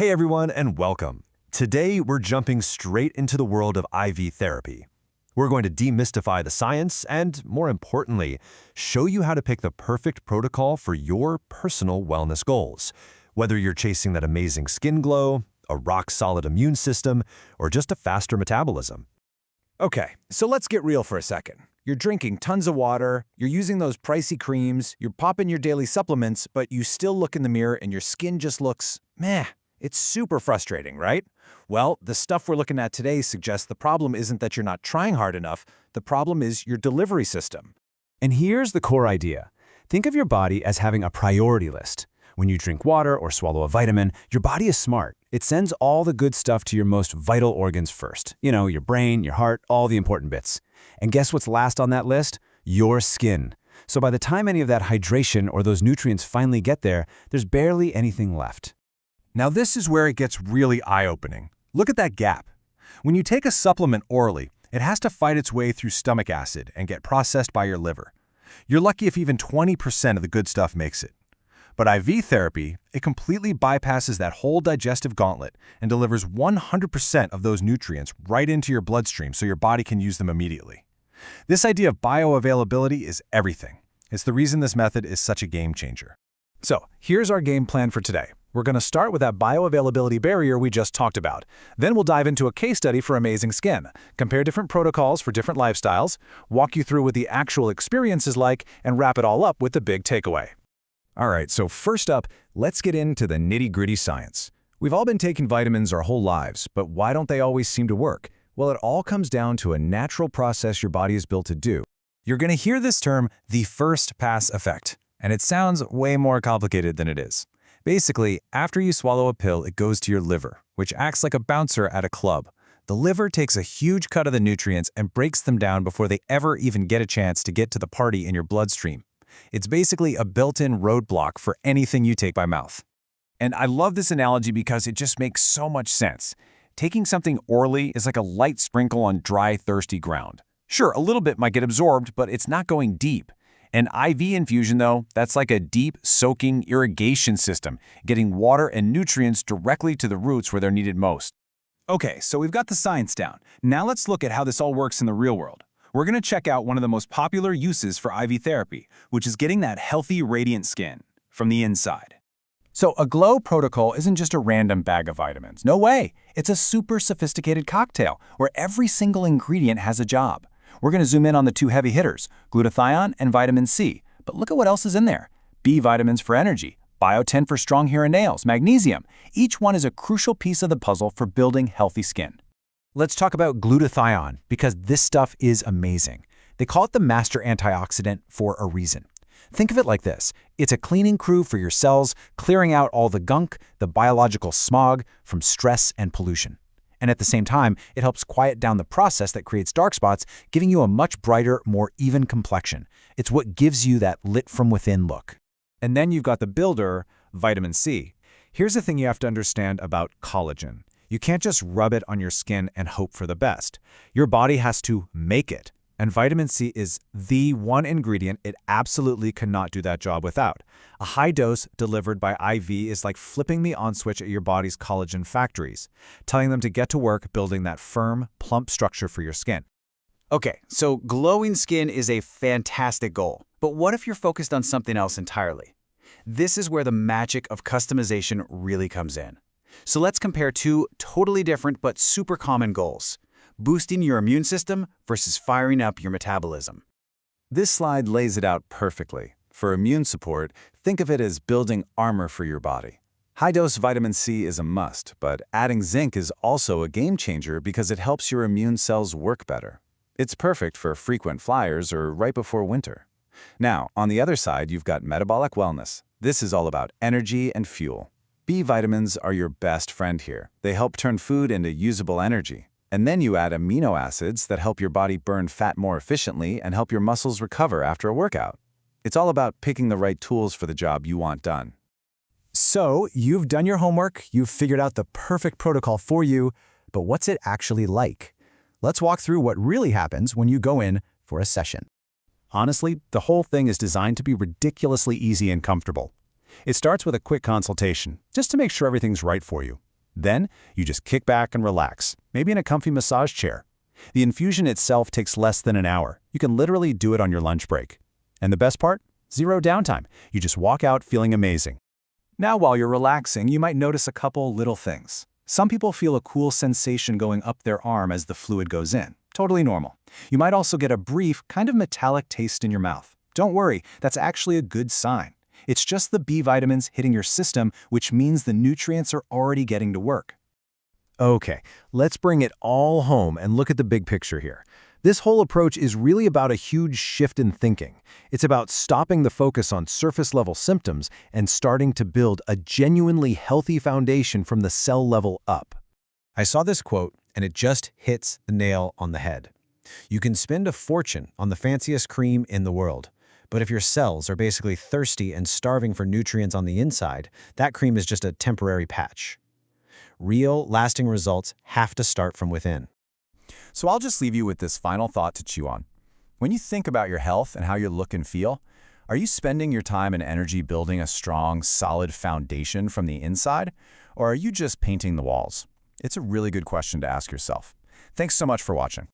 Hey everyone, and welcome. Today, we're jumping straight into the world of IV therapy. We're going to demystify the science and, more importantly, show you how to pick the perfect protocol for your personal wellness goals. Whether you're chasing that amazing skin glow, a rock-solid immune system, or just a faster metabolism. Okay, so let's get real for a second. You're drinking tons of water, you're using those pricey creams, you're popping your daily supplements, but you still look in the mirror and your skin just looks meh. It's super frustrating, right? Well, the stuff we're looking at today suggests the problem isn't that you're not trying hard enough, the problem is your delivery system. And here's the core idea. Think of your body as having a priority list. When you drink water or swallow a vitamin, your body is smart. It sends all the good stuff to your most vital organs first. You know, your brain, your heart, all the important bits. And guess what's last on that list? Your skin. So by the time any of that hydration or those nutrients finally get there, there's barely anything left. Now this is where it gets really eye-opening. Look at that gap. When you take a supplement orally, it has to fight its way through stomach acid and get processed by your liver. You're lucky if even 20% of the good stuff makes it. But IV therapy, it completely bypasses that whole digestive gauntlet and delivers 100% of those nutrients right into your bloodstream so your body can use them immediately. This idea of bioavailability is everything. It's the reason this method is such a game changer. So, here's our game plan for today. We're going to start with that bioavailability barrier we just talked about. Then we'll dive into a case study for amazing skin, compare different protocols for different lifestyles, walk you through what the actual experience is like, and wrap it all up with the big takeaway. All right, so first up, let's get into the nitty-gritty science. We've all been taking vitamins our whole lives, but why don't they always seem to work? Well, it all comes down to a natural process your body is built to do. You're going to hear this term, the first-pass effect, and it sounds way more complicated than it is. Basically, after you swallow a pill, it goes to your liver, which acts like a bouncer at a club. The liver takes a huge cut of the nutrients and breaks them down before they ever even get a chance to get to the party in your bloodstream. It's basically a built-in roadblock for anything you take by mouth. And I love this analogy because it just makes so much sense. Taking something orally is like a light sprinkle on dry, thirsty ground. Sure, a little bit might get absorbed, but it's not going deep. An IV infusion, though, that's like a deep, soaking irrigation system, getting water and nutrients directly to the roots where they're needed most. Okay, so we've got the science down. Now let's look at how this all works in the real world. We're going to check out one of the most popular uses for IV therapy, which is getting that healthy, radiant skin from the inside. So a glow protocol isn't just a random bag of vitamins. No way! It's a super sophisticated cocktail where every single ingredient has a job. We're going to zoom in on the two heavy hitters, glutathione and vitamin C. But look at what else is in there. B vitamins for energy, biotin for strong hair and nails, magnesium. Each one is a crucial piece of the puzzle for building healthy skin. Let's talk about glutathione, because this stuff is amazing. They call it the master antioxidant for a reason. Think of it like this. It's a cleaning crew for your cells, clearing out all the gunk, the biological smog from stress and pollution. And at the same time, it helps quiet down the process that creates dark spots, giving you a much brighter, more even complexion. It's what gives you that lit-from-within look. And then you've got the builder, vitamin C. Here's the thing you have to understand about collagen. You can't just rub it on your skin and hope for the best. Your body has to make it. And vitamin C is the one ingredient it absolutely cannot do that job without. A high dose delivered by IV is like flipping the on switch at your body's collagen factories, telling them to get to work building that firm, plump structure for your skin. Okay, so glowing skin is a fantastic goal. But what if you're focused on something else entirely? This is where the magic of customization really comes in. So let's compare two totally different but super common goals. Boosting your immune system versus firing up your metabolism. This slide lays it out perfectly. For immune support, think of it as building armor for your body. High-dose vitamin C is a must, but adding zinc is also a game changer because it helps your immune cells work better. It's perfect for frequent flyers or right before winter. Now, on the other side, you've got metabolic wellness. This is all about energy and fuel. B vitamins are your best friend here. They help turn food into usable energy. And then you add amino acids that help your body burn fat more efficiently and help your muscles recover after a workout. It's all about picking the right tools for the job you want done. So, you've done your homework, you've figured out the perfect protocol for you, but what's it actually like? Let's walk through what really happens when you go in for a session. Honestly, the whole thing is designed to be ridiculously easy and comfortable. It starts with a quick consultation, just to make sure everything's right for you. Then, you just kick back and relax, maybe in a comfy massage chair. The infusion itself takes less than an hour. You can literally do it on your lunch break. And the best part? Zero downtime. You just walk out feeling amazing. Now, while you're relaxing, you might notice a couple little things. Some people feel a cool sensation going up their arm as the fluid goes in. Totally normal. You might also get a brief, kind of metallic taste in your mouth. Don't worry, that's actually a good sign. It's just the B vitamins hitting your system, which means the nutrients are already getting to work. Okay, let's bring it all home and look at the big picture here. This whole approach is really about a huge shift in thinking. It's about stopping the focus on surface-level symptoms and starting to build a genuinely healthy foundation from the cell level up. I saw this quote, and it just hits the nail on the head. You can spend a fortune on the fanciest cream in the world, but if your cells are basically thirsty and starving for nutrients on the inside, that cream is just a temporary patch. Real, lasting results have to start from within. So I'll just leave you with this final thought to chew on. When you think about your health and how you look and feel, are you spending your time and energy building a strong, solid foundation from the inside, or are you just painting the walls? It's a really good question to ask yourself. Thanks so much for watching.